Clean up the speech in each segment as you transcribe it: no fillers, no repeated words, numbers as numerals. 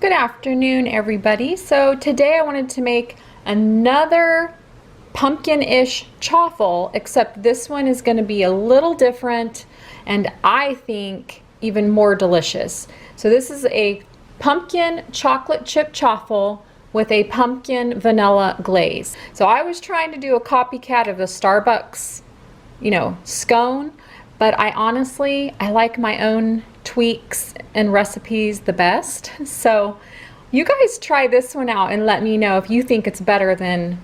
Good afternoon, everybody. So today I wanted to make another pumpkin-ish chaffle, except this one is going to be a little different and I think even more delicious. So this is a pumpkin chocolate chip chaffle with a pumpkin vanilla glaze. So I was trying to do a copycat of the Starbucks, scone, but I like my own tweaks and recipes the best. So you guys try this one out and let me know if you think it's better than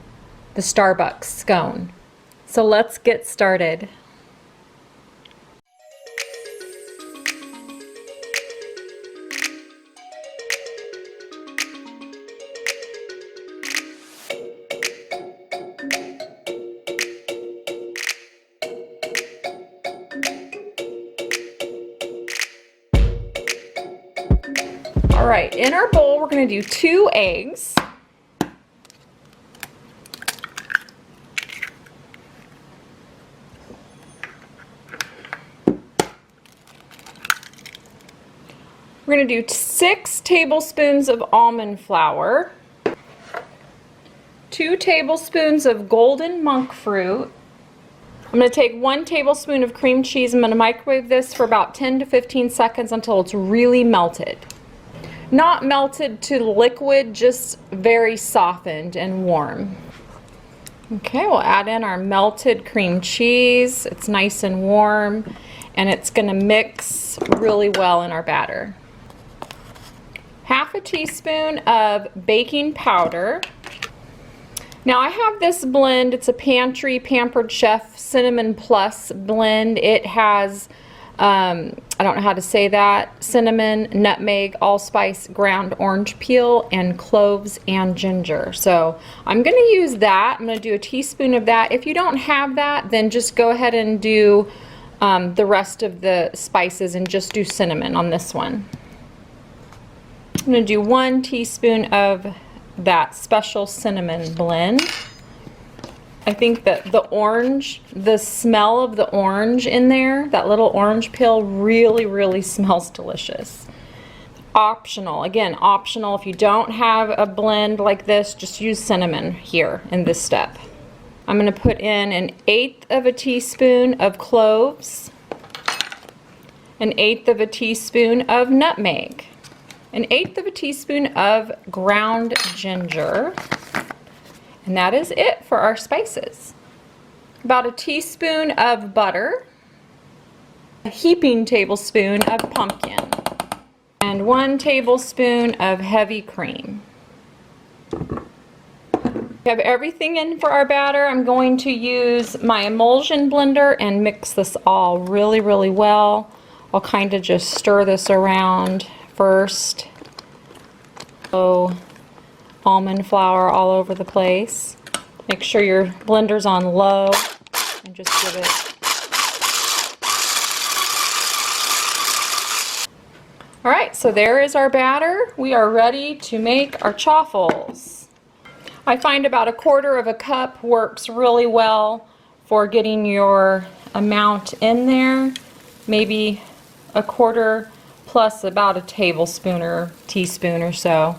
the Starbucks scone. So let's get started. All right, in our bowl, we're going to do 2 eggs. We're going to do 6 tablespoons of almond flour, 2 tablespoons of golden monk fruit. I'm going to take 1 tablespoon of cream cheese. I'm going to microwave this for about 10 to 15 seconds until it's really melted. Not melted to liquid, just very softened and warm. Okay, we'll add in our melted cream cheese. It's nice and warm, and it's going to mix really well in our batter. Half a teaspoon of baking powder. Now I have this blend. It's a Pantry Pampered Chef Cinnamon Plus blend. It has I don't know how to say that, cinnamon, nutmeg, allspice, ground orange peel, and cloves and ginger. So I'm going to use that. I'm going to do a teaspoon of that. If you don't have that, then just go ahead and do the rest of the spices and just do cinnamon on this one. I'm going to do 1 teaspoon of that special cinnamon blend. I think that the smell of the orange in there, that little orange peel, really smells delicious. Optional, again, optional. If you don't have a blend like this, just use cinnamon here in this step. I'm going to put in 1/8 of a teaspoon of cloves, 1/8 of a teaspoon of nutmeg, 1/8 of a teaspoon of ground ginger. And that is it for our spices. About a teaspoon of butter, a heaping tablespoon of pumpkin, and 1 tablespoon of heavy cream. We have everything in for our batter. I'm going to use my emulsion blender and mix this all really well. I'll kind of just stir this around first. So, almond flour all over the place. Make sure your blender's on low and just give it. All right, so there is our batter. We are ready to make our chaffles. I find about 1/4 cup works really well for getting your amount in there. Maybe 1/4 plus about a tablespoon or teaspoon or so.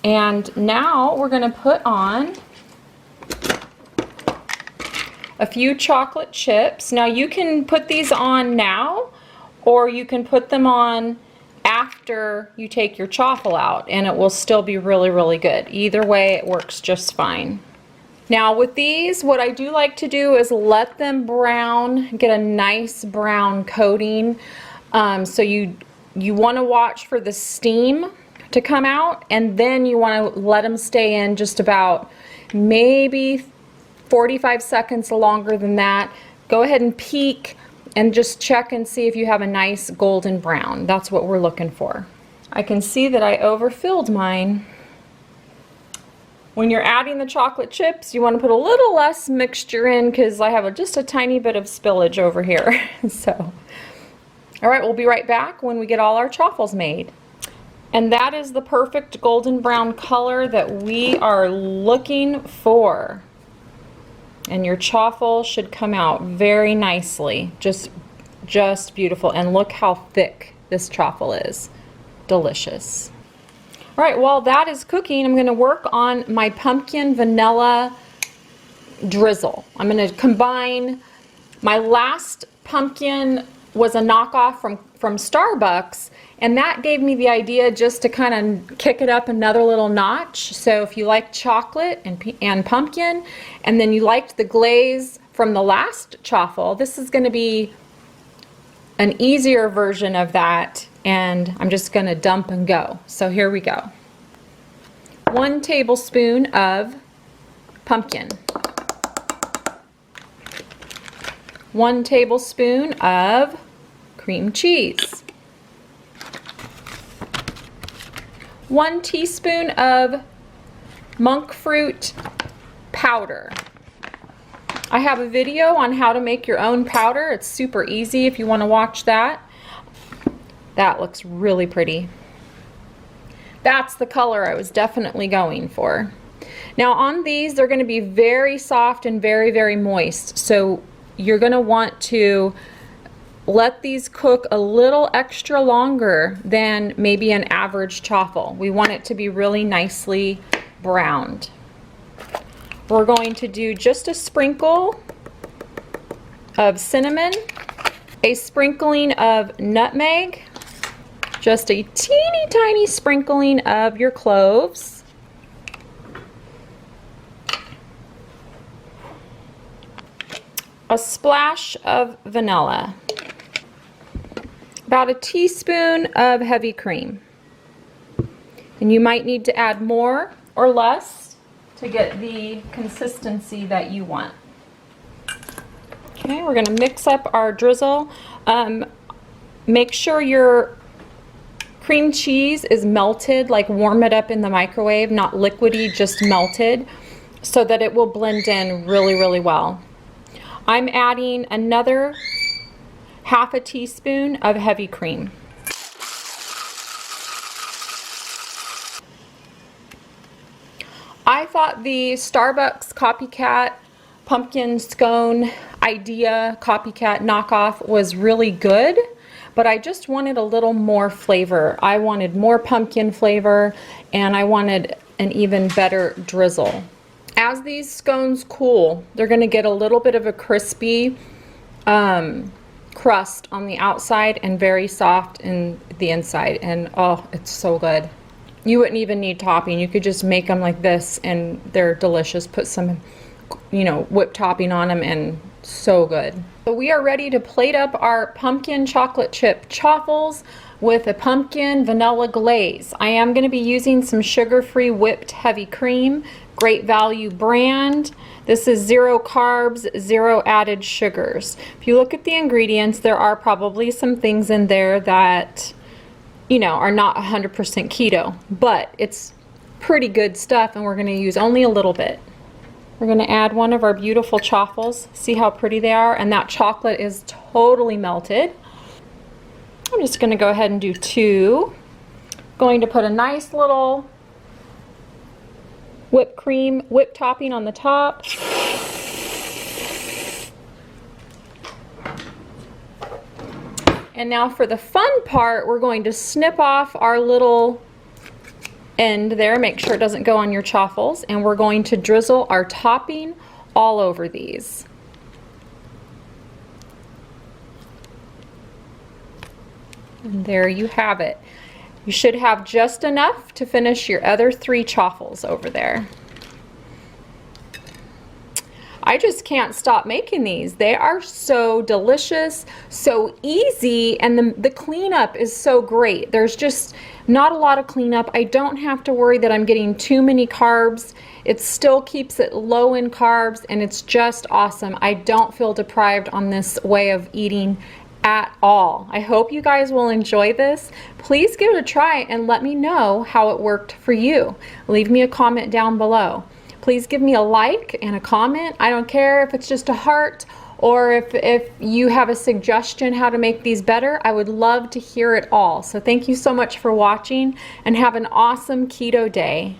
And now we're going to put on a few chocolate chips. Now you can put these on now, or you can put them on after you take your chaffle out, and it will still be really good. Either way, it works just fine. Now with these, what I do like to do is let them brown, get a nice brown coating. So you want to watch for the steam to come out, and then you want to let them stay in just about maybe 45 seconds longer than that. Go ahead and peek and just check and see if you have a nice golden brown. That's what we're looking for. I can see that I overfilled mine. When you're adding the chocolate chips, you want to put a little less mixture in because I have just a tiny bit of spillage over here. So, all right, we'll be right back when we get all our chaffles made. And that is the perfect golden brown color that we are looking for. And your chaffle should come out very nicely, just beautiful. And look how thick this chaffle is. delicious. All right, while that is cooking, I'm gonna work on my pumpkin vanilla drizzle. I'm gonna combine, my last pumpkin was a knockoff from Starbucks, and that gave me the idea just to kind of kick it up another little notch. So if you like chocolate and pumpkin, and then you liked the glaze from the last chaffle, this is gonna be an easier version of that, and I'm just gonna dump and go. So here we go. 1 tablespoon of pumpkin. 1 tablespoon of cream cheese. 1 teaspoon of monk fruit powder. I have a video on how to make your own powder. It's super easy if you want to watch that. That looks really pretty. That's the color I was definitely going for. Now on these, they're going to be very soft and very, very moist. So you're going to want to let these cook a little extra longer than maybe an average chaffle. We want it to be really nicely browned. We're going to do just a sprinkle of cinnamon, a sprinkling of nutmeg, just a teeny tiny sprinkling of your cloves, a splash of vanilla, about a teaspoon of heavy cream. And you might need to add more or less to get the consistency that you want. Okay, we're gonna mix up our drizzle. Make sure your cream cheese is melted, like warm it up in the microwave, not liquidy, just melted, so that it will blend in really, really well. I'm adding another half a teaspoon of heavy cream. I thought the Starbucks copycat pumpkin scone idea, copycat knockoff, was really good, but I just wanted a little more flavor. I wanted more pumpkin flavor, and I wanted an even better drizzle. As these scones cool, they're gonna get a little bit of a crispy crust on the outside and very soft in the inside, and oh, it's so good. You wouldn't even need topping. You could just make them like this and they're delicious. Put some, you know, whipped topping on them, and so good. So we are ready to plate up our pumpkin chocolate chip chaffles with a pumpkin vanilla glaze. I am going to be using some sugar-free whipped heavy cream, Great Value brand. This is 0 carbs, 0 added sugars. If you look at the ingredients, there are probably some things in there that, you know, are not 100% keto, but it's pretty good stuff, and we're going to use only a little bit. We're going to add one of our beautiful chaffles. See how pretty they are? And that chocolate is totally melted. I'm just going to go ahead and do 2. Going to put a nice little whipped cream, whipped topping on the top. And now for the fun part, we're going to snip off our little end there, make sure it doesn't go on your chaffles, and we're going to drizzle our topping all over these. And there you have it. You should have just enough to finish your other 3 chaffles over there. I just can't stop making these. They are so delicious, so easy, and the cleanup is so great. There's just not a lot of cleanup. I don't have to worry that I'm getting too many carbs. It still keeps it low in carbs, and it's just awesome. I don't feel deprived on this way of eating at all. I hope you guys will enjoy this. Please give it a try and let me know how it worked for you. Leave me a comment down below. Please give me a like and a comment. I don't care if it's just a heart, or if you have a suggestion how to make these better. I would love to hear it all. So thank you so much for watching, and have an awesome keto day.